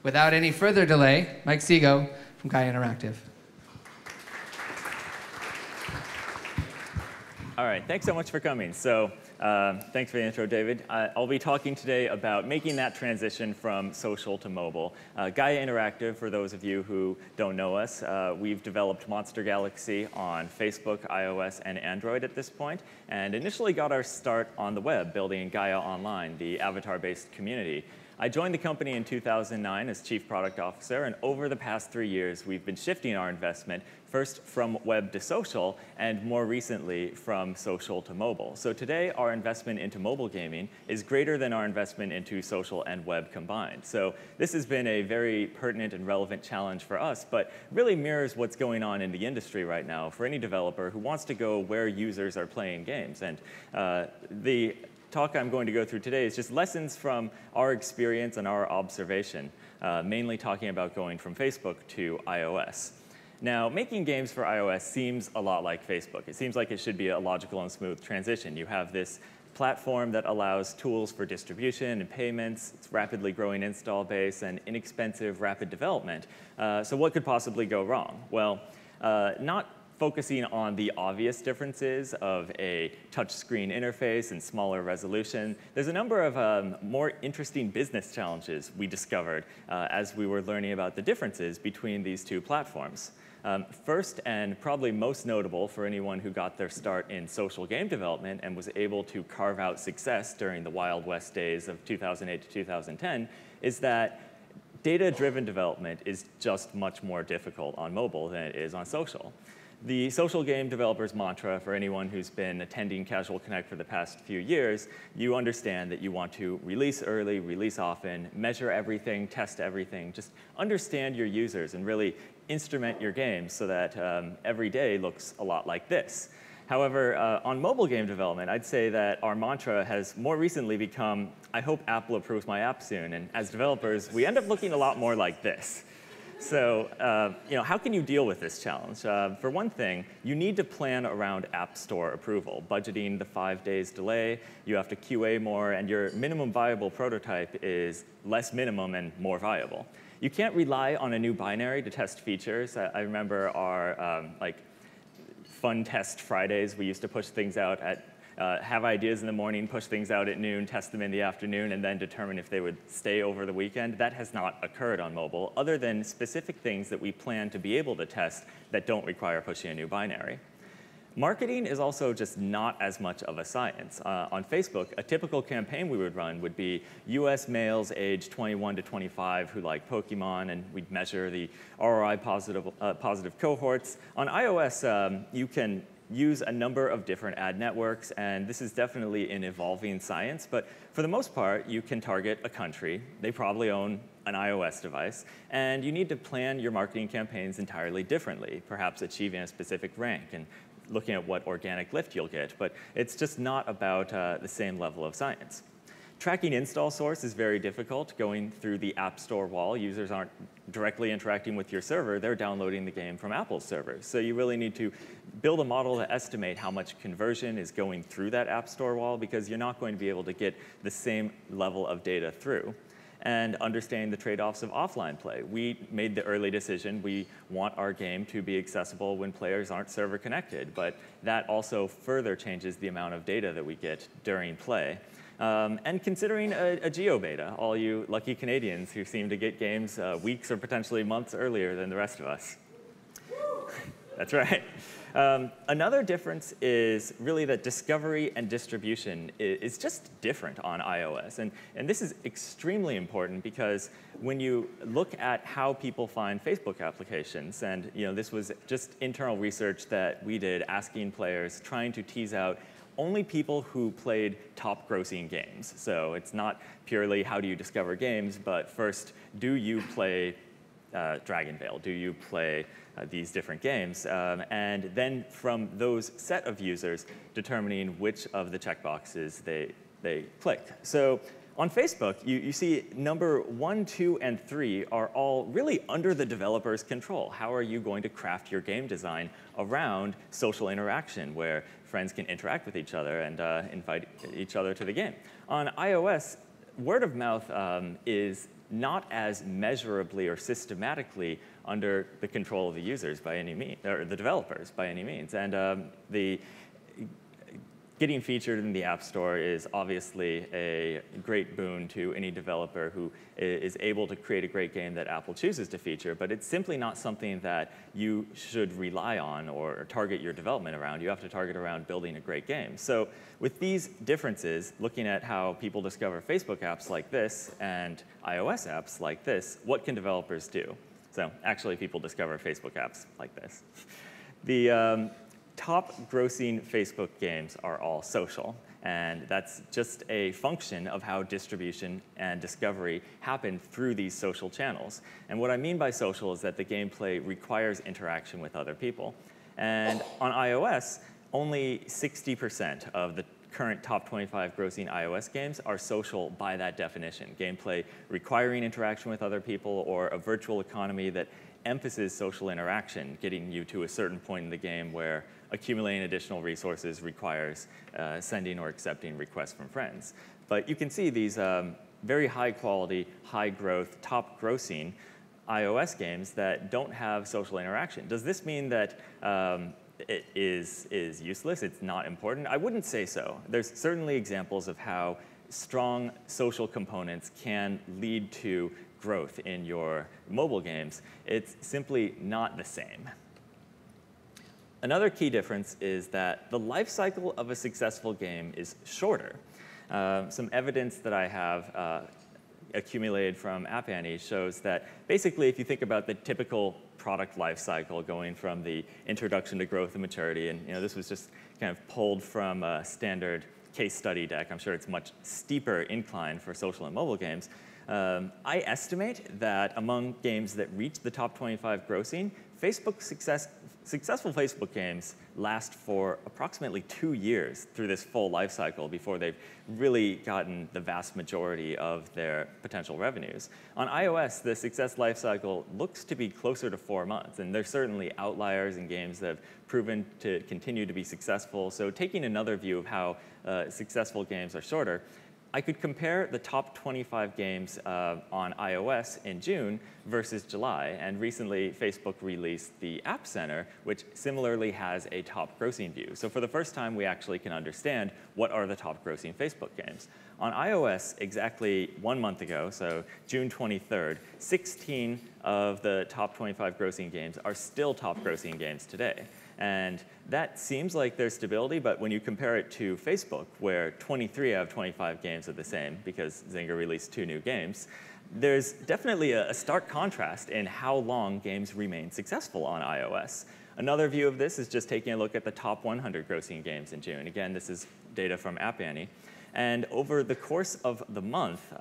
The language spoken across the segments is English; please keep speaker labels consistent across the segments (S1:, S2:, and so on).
S1: Without any further delay, Mike SEGO from Gaia Interactive.
S2: All right, thanks so much for coming. So thanks for the intro, David. I'll be talking today about making that transition from social to mobile. Gaia Interactive, for those of you who don't know us, we've developed Monster Galaxy on Facebook, iOS, and Android at this point, and initially got our start on the web, building Gaia Online, the avatar-based community. I joined the company in 2009 as Chief Product Officer, and over the past 3 years, we've been shifting our investment first from web to social, and more recently from social to mobile. So today, our investment into mobile gaming is greater than our investment into social and web combined. So this has been a very pertinent and relevant challenge for us, but really mirrors what's going on in the industry right now for any developer who wants to go where users are playing games. And the talk I'm going to go through today is just lessons from our experience and our observation, mainly talking about going from Facebook to iOS. Now, making games for iOS seems a lot like Facebook. It seems like it should be a logical and smooth transition. You have this platform that allows tools for distribution and payments, its rapidly growing install base, and inexpensive, rapid development. So what could possibly go wrong? Well, not focusing on the obvious differences of a touchscreen interface and smaller resolution, there's a number of more interesting business challenges we discovered as we were learning about the differences between these two platforms. First, and probably most notable for anyone who got their start in social game development and was able to carve out success during the Wild West days of 2008 to 2010, is that data-driven development is just much more difficult on mobile than it is on social. The social game developer's mantra, for anyone who's been attending Casual Connect for the past few years, you understand that you want to release early, release often, measure everything, test everything, just understand your users and really instrument your games so that every day looks a lot like this. However, on mobile game development, I'd say that our mantra has more recently become, I hope Apple approves my app soon. And as developers, we end up looking a lot more like this. So how can you deal with this challenge? For one thing, you need to plan around App Store approval, budgeting the 5 days delay. You have to QA more, and your minimum viable prototype is less minimum and more viable. You can't rely on a new binary to test features. I remember our fun test Fridays. We used to push things out at have ideas in the morning, push things out at noon, test them in the afternoon, and then determine if they would stay over the weekend. That has not occurred on mobile, other than specific things that we plan to be able to test that don't require pushing a new binary. Marketing is also just not as much of a science. On Facebook, a typical campaign we would run would be US males aged 21 to 25 who like Pokemon, and we'd measure the ROI positive cohorts. On iOS, you can use a number of different ad networks, and this is definitely an evolving science, but for the most part, you can target a country. They probably own an iOS device, and you need to plan your marketing campaigns entirely differently, perhaps achieving a specific rank and looking at what organic lift you'll get, but it's just not about the same level of science. Tracking install source is very difficult. Going through the App Store wall, users aren't directly interacting with your server. They're downloading the game from Apple's servers. So you really need to build a model to estimate how much conversion is going through that App Store wall, because you're not going to be able to get the same level of data through. And understanding the trade-offs of offline play. We made the early decision. We want our game to be accessible when players aren't server connected, but that also further changes the amount of data that we get during play. And considering a geo beta, all you lucky Canadians who seem to get games weeks or potentially months earlier than the rest of us. That's right. Another difference is really that discovery and distribution is just different on iOS. And this is extremely important because when you look at how people find Facebook applications, and this was just internal research that we did asking players, trying to tease out only people who played top grossing games. So it's not purely how do you discover games, but first, do you play Dragon Veil? Do you play these different games? And then from those set of users, determining which of the checkboxes they click. So On Facebook, you see number 1, 2, and 3 are all really under the developer's control. How are you going to craft your game design around social interaction where friends can interact with each other and invite each other to the game? On iOS, word of mouth is not as measurably or systematically under the control of the users by any means, or the developers by any means. And getting featured in the App Store is obviously a great boon to any developer who is able to create a great game that Apple chooses to feature, but it's simply not something that you should rely on or target your development around. You have to target around building a great game. So with these differences, looking at how people discover Facebook apps like this and iOS apps like this, what can developers do? So actually, people discover Facebook apps like this. The top grossing Facebook games are all social, and that's just a function of how distribution and discovery happen through these social channels. And what I mean by social is that the gameplay requires interaction with other people. And on iOS, only 60% of the current top 25 grossing iOS games are social by that definition. Gameplay requiring interaction with other people or a virtual economy that emphasizes social interaction, getting you to a certain point in the game where accumulating additional resources requires sending or accepting requests from friends. But you can see these very high quality, high growth, top grossing iOS games that don't have social interaction. Does this mean that it is useless, it's not important? I wouldn't say so. There's certainly examples of how strong social components can lead to growth in your mobile games. It's simply not the same. Another key difference is that the life cycle of a successful game is shorter. Some evidence that I have accumulated from App Annie shows that basically if you think about the typical product life cycle going from the introduction to growth and maturity, and this was just kind of pulled from a standard case study deck. I'm sure it's much steeper incline for social and mobile games. I estimate that among games that reach the top 25 grossing, successful Facebook games last for approximately 2 years through this full life cycle before they've really gotten the vast majority of their potential revenues. On iOS, the success life cycle looks to be closer to 4 months, and there's certainly outliers in games that have proven to continue to be successful. So taking another view of how successful games are shorter, I could compare the top 25 games on iOS in June versus July. And recently, Facebook released the App Center, which similarly has a top grossing view. So for the first time, we actually can understand what are the top grossing Facebook games. On iOS, exactly 1 month ago, so June 23rd, 16 of the top 25 grossing games are still top grossing games today. And that seems like there's stability, but when you compare it to Facebook, where 23 out of 25 games are the same because Zynga released 2 new games, there's definitely a stark contrast in how long games remain successful on iOS. Another view of this is just taking a look at the top 100 grossing games in June. Again, this is data from App Annie. And over the course of the month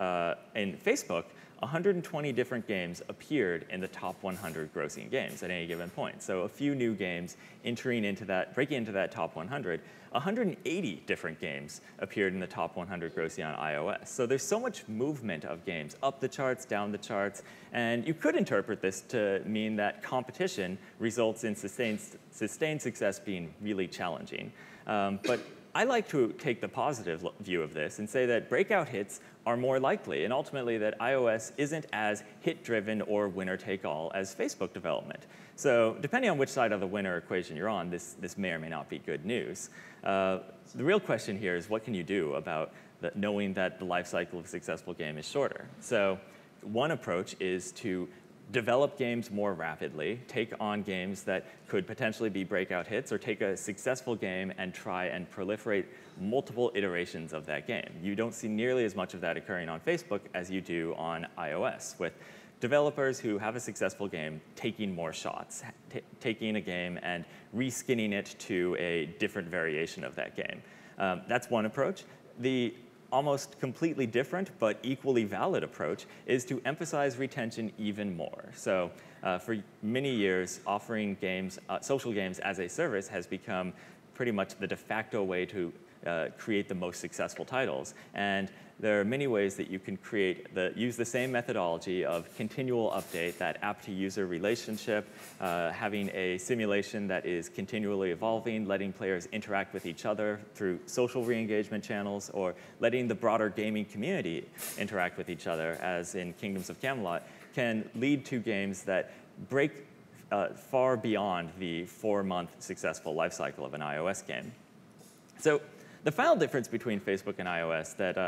S2: in Facebook, 120 different games appeared in the top 100 grossing games at any given point. So a few new games breaking into that top 100. 180 different games appeared in the top 100 grossing on iOS. So there's so much movement of games, up the charts, down the charts, and you could interpret this to mean that competition results in sustained success being really challenging. But I like to take the positive view of this and say that breakout hits are more likely, and ultimately that iOS isn't as hit-driven or winner-take-all as Facebook development. So depending on which side of the winner equation you're on, this may or may not be good news. The real question here is what can you do about knowing that the life cycle of a successful game is shorter? So one approach is to develop games more rapidly, take on games that could potentially be breakout hits, or take a successful game and try and proliferate multiple iterations of that game. You don't see nearly as much of that occurring on Facebook as you do on iOS, with developers who have a successful game taking more shots, taking a game and reskinning it to a different variation of that game. That's one approach. The almost completely different but equally valid approach is to emphasize retention even more. So for many years, offering games, social games as a service has become pretty much the de facto way to create the most successful titles. And there are many ways that you can use the same methodology of continual update, that app-to-user relationship, having a simulation that is continually evolving, letting players interact with each other through social re-engagement channels, or letting the broader gaming community interact with each other, as in Kingdoms of Camelot, can lead to games that break far beyond the 4-month successful life cycle of an iOS game. So the final difference between Facebook and iOS that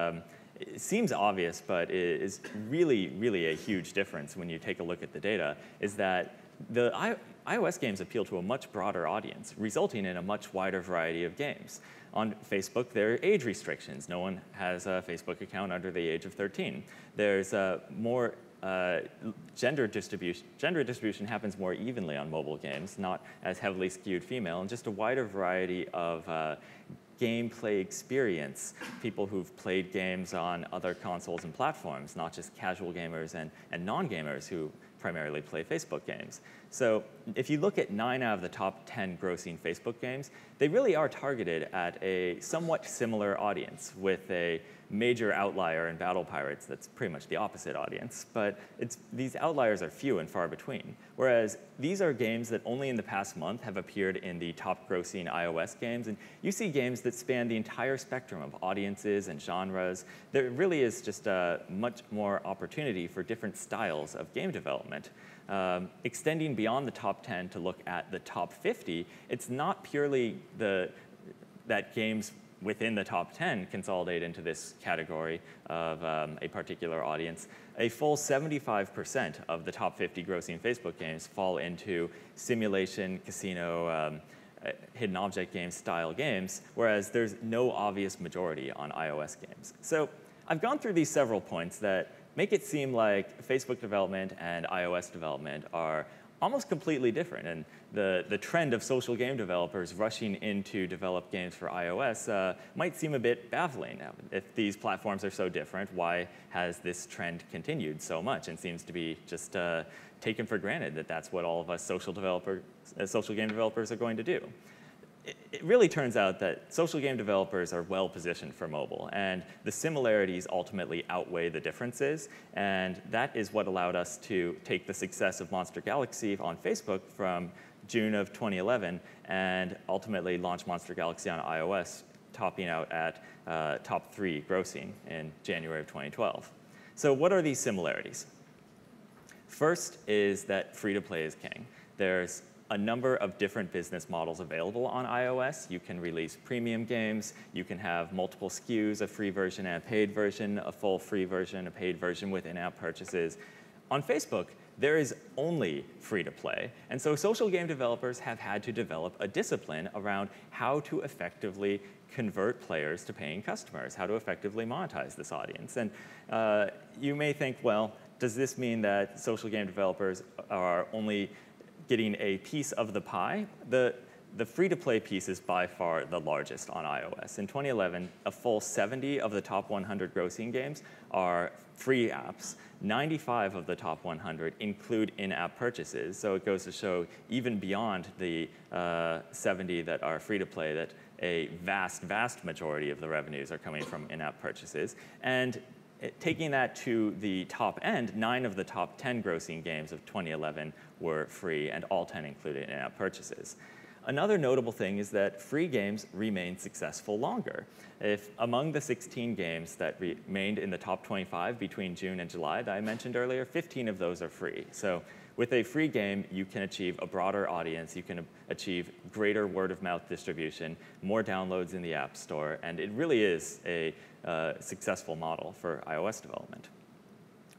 S2: it seems obvious, but is really, really a huge difference when you take a look at the data, is that the iOS games appeal to a much broader audience, resulting in a much wider variety of games. On Facebook, there are age restrictions. No one has a Facebook account under the age of 13. There's more gender distribution happens more evenly on mobile games, not as heavily skewed female, and just a wider variety of gameplay experience, people who've played games on other consoles and platforms, not just casual gamers and non-gamers who primarily play Facebook games. So if you look at 9 out of the top 10 grossing Facebook games, they really are targeted at a somewhat similar audience, with a major outlier in Battle Pirates that's pretty much the opposite audience. But these outliers are few and far between. Whereas these are games that only in the past month have appeared in the top grossing iOS games. And you see games that span the entire spectrum of audiences and genres. There really is just much more opportunity for different styles of game development. Extending beyond the top 10 to look at the top 50, it's not purely that games within the top 10 consolidate into this category of a particular audience. A full 75% of the top 50 grossing Facebook games fall into simulation, casino, hidden object games style games, whereas there's no obvious majority on iOS games. So I've gone through these several points that make it seem like Facebook development and iOS development are almost completely different. And the trend of social game developers rushing in to develop games for iOS might seem a bit baffling. If these platforms are so different, why has this trend continued so much and seems to be just taken for granted that that's what all of us social game developers are going to do? It really turns out that social game developers are well positioned for mobile, and the similarities ultimately outweigh the differences, and that is what allowed us to take the success of Monster Galaxy on Facebook from June of 2011 and ultimately launch Monster Galaxy on iOS, topping out at top 3 grossing in January of 2012. So what are these similarities? First is that free-to-play is king. There's a number of different business models available on iOS. You can release premium games. You can have multiple SKUs, a free version and a paid version, a full free version, a paid version with in-app purchases. On Facebook, there is only free-to-play. And so social game developers have had to develop a discipline around how to effectively convert players to paying customers, how to effectively monetize this audience. And you may think, well, does this mean that social game developers are only getting a piece of the pie? The free-to-play piece is by far the largest on iOS. In 2011, a full 70 of the top 100 grossing games are free apps. 95 of the top 100 include in-app purchases. So it goes to show, even beyond the 70 that are free-to-play, that a vast, vast majority of the revenues are coming from in-app purchases. And taking that to the top end, 9 of the top 10 grossing games of 2011 were free, and all 10 included in-app purchases. Another notable thing is that free games remain successful longer. If among the 16 games that remained in the top 25 between June and July that I mentioned earlier, 15 of those are free. So with a free game, you can achieve a broader audience, you can achieve greater word-of-mouth distribution, more downloads in the App Store, and it really is a successful model for iOS development.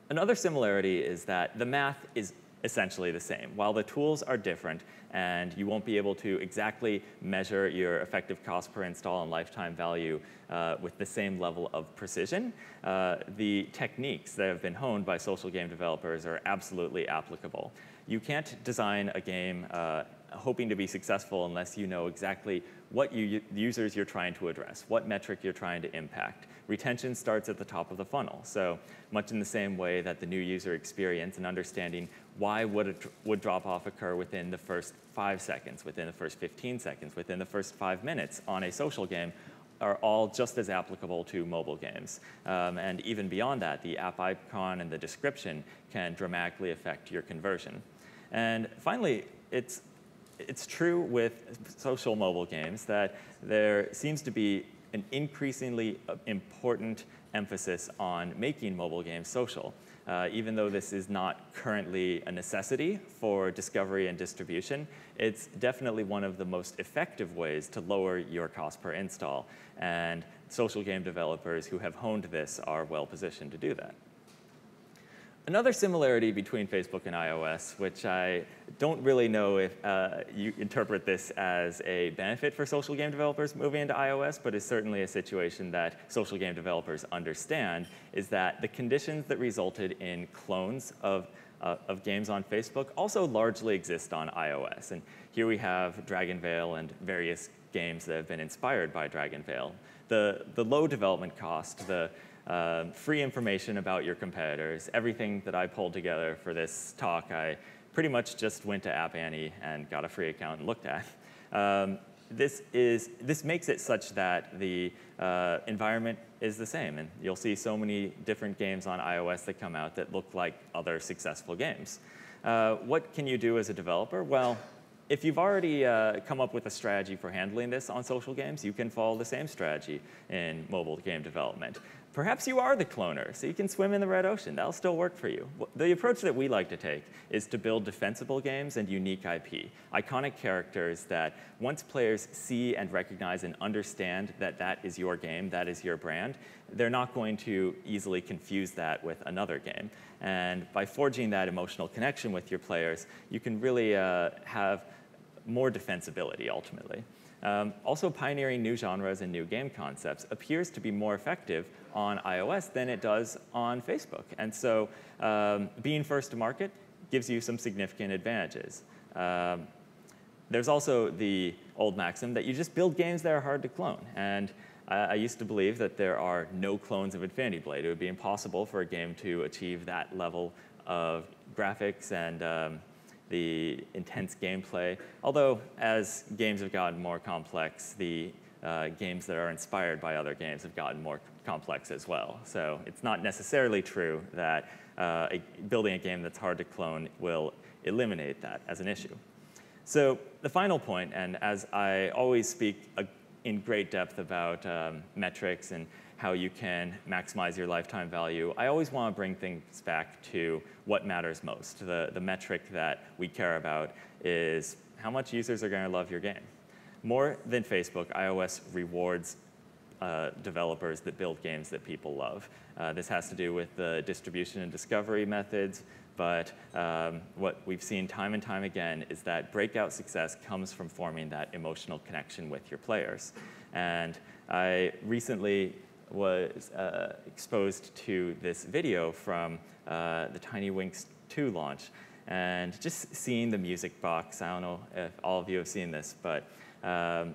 S2: Another similarity is that the math is essentially the same. While the tools are different and you won't be able to exactly measure your effective cost per install and lifetime value with the same level of precision, the techniques that have been honed by social game developers are absolutely applicable. You can't design a game hoping to be successful unless you know exactly what users you're trying to address, what metric you're trying to impact. Retention starts at the top of the funnel. So much in the same way that the new user experience and understanding why would drop-off occur within the first 5 seconds, within the first 15 seconds, within the first 5 minutes on a social game are all just as applicable to mobile games. And even beyond that, the app icon and the description can dramatically affect your conversion. And finally, it's true with social mobile games that there seems to be an increasingly important emphasis on making mobile games social. Even though this is not currently a necessity for discovery and distribution, it's definitely one of the most effective ways to lower your cost per install. And social game developers who have honed this are well positioned to do that. Another similarity between Facebook and iOS, which I don't really know if you interpret this as a benefit for social game developers moving into iOS, but is certainly a situation that social game developers understand, is that the conditions that resulted in clones of games on Facebook also largely exist on iOS. And here we have Dragon Veil and various games that have been inspired by Dragon Veil. The low development cost, the free information about your competitors, everything that I pulled together for this talk, I pretty much just went to App Annie and got a free account and looked at. This makes it such that the environment is the same, and you'll see so many different games on iOS that come out that look like other successful games. What can you do as a developer? Well, if you've already come up with a strategy for handling this on social games, you can follow the same strategy in mobile game development. Perhaps you are the cloner, so you can swim in the red ocean. That'll still work for you. The approach that we like to take is to build defensible games and unique IP, iconic characters that once players see and recognize and understand that that is your game, that is your brand, they're not going to easily confuse that with another game. And by forging that emotional connection with your players, you can really have more defensibility ultimately. Also, pioneering new genres and new game concepts appears to be more effective on iOS than it does on Facebook. And so being first to market gives you some significant advantages. There's also the old maxim that you just build games that are hard to clone. And I used to believe that there are no clones of Infinity Blade. It would be impossible for a game to achieve that level of graphics and the intense gameplay. Although, as games have gotten more complex, the games that are inspired by other games have gotten more complex as well. So it's not necessarily true that building a game that's hard to clone will eliminate that as an issue. So the final point, and as I always speak in great depth about metrics and how you can maximize your lifetime value, I always want to bring things back to what matters most. The metric that we care about is how much users are going to love your game. More than Facebook, iOS rewards developers that build games that people love. This has to do with the distribution and discovery methods, but what we've seen time and time again is that breakout success comes from forming that emotional connection with your players. And I recently was exposed to this video from the Tiny Winx 2 launch. And just seeing the music box, I don't know if all of you have seen this, but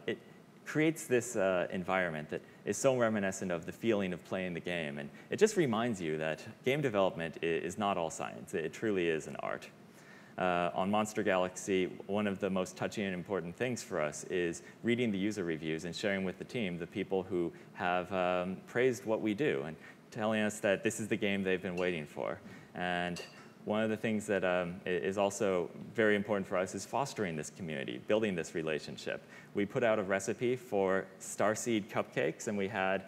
S2: it creates this environment that is so reminiscent of the feeling of playing the game. And it just reminds you that game development is not all science. It truly is an art. On Monster Galaxy, one of the most touching and important things for us is reading the user reviews and sharing with the team the people who have praised what we do and telling us that this is the game they've been waiting for. And one of the things that is also very important for us is fostering this community, building this relationship. We put out a recipe for Starseed cupcakes, and we had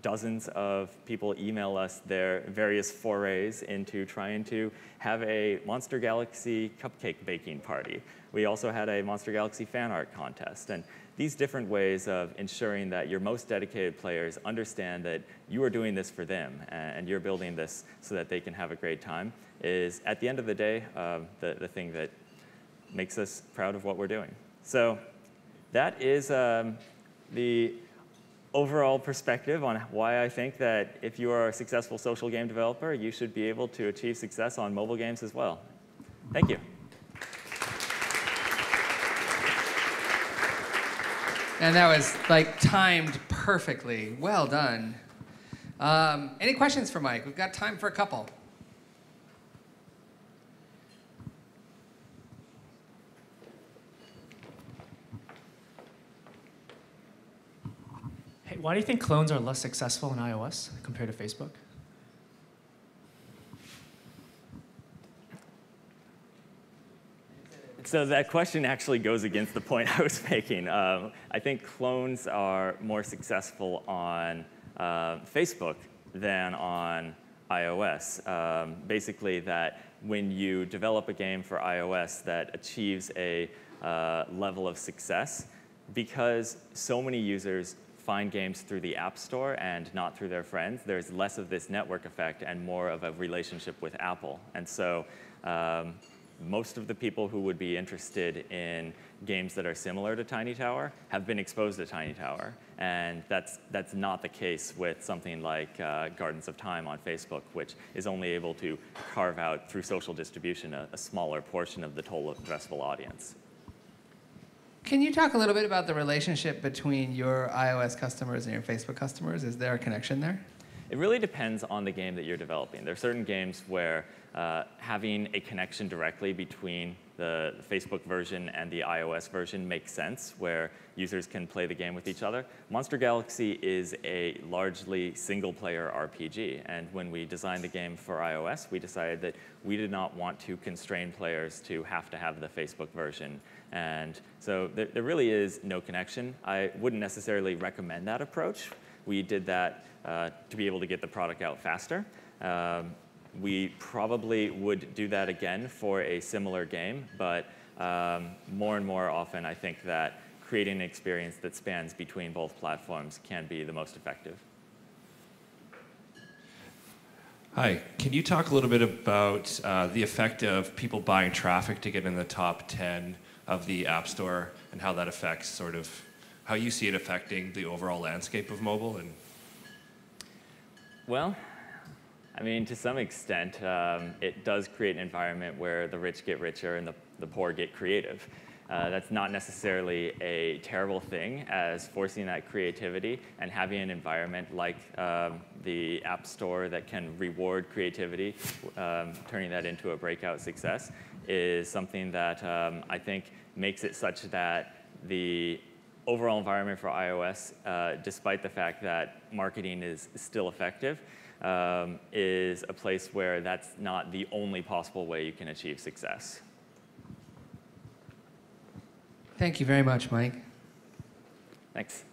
S2: dozens of people email us their various forays into trying to have a Monster Galaxy cupcake baking party. We also had a Monster Galaxy fan art contest. And these different ways of ensuring that your most dedicated players understand that you are doing this for them and you're building this so that they can have a great time is, at the end of the day, the thing that makes us proud of what we're doing. So that is the overall perspective on why I think that if you are a successful social game developer, you should be able to achieve success on mobile games as well. Thank you.
S1: And that was like timed perfectly. Well done. Any questions for Mike? We've got time for a couple.
S3: why do you think clones are less successful in iOS compared to Facebook?
S2: So that question actually goes against the point I was making. I think clones are more successful on Facebook than on iOS. Basically, that when you develop a game for iOS that achieves a level of success, because so many users find games through the App Store and not through their friends, there's less of this network effect and more of a relationship with Apple. And so most of the people who would be interested in games that are similar to Tiny Tower have been exposed to Tiny Tower. And that's not the case with something like Gardens of Time on Facebook, which is only able to carve out through social distribution a smaller portion of the total addressable audience.
S1: Can you talk a little bit about the relationship between your iOS customers and your Facebook customers? Is there a connection there?
S2: It really depends on the game that you're developing. There are certain games where having a connection directly between the Facebook version and the iOS version makes sense, where users can play the game with each other. Monster Galaxy is a largely single-player RPG, and when we designed the game for iOS, we decided that we did not want to constrain players to have the Facebook version. And so there really is no connection. I wouldn't necessarily recommend that approach. We did that to be able to get the product out faster. We probably would do that again for a similar game, but more and more often I think that creating an experience that spans between both platforms can be the most effective.
S4: Hi, can you talk a little bit about the effect of people buying traffic to get in the top 10 of the App Store and how that affects sort of how you see it affecting the overall landscape of mobile? And
S2: well, I mean, to some extent, it does create an environment where the rich get richer and the poor get creative. That's not necessarily a terrible thing, as forcing that creativity and having an environment like the App Store that can reward creativity, turning that into a breakout success, is something that I think makes it such that the overall environment for iOS, despite the fact that marketing is still effective, is a place where that's not the only possible way you can achieve success.
S1: Thank you very much, Mike.
S2: Thanks.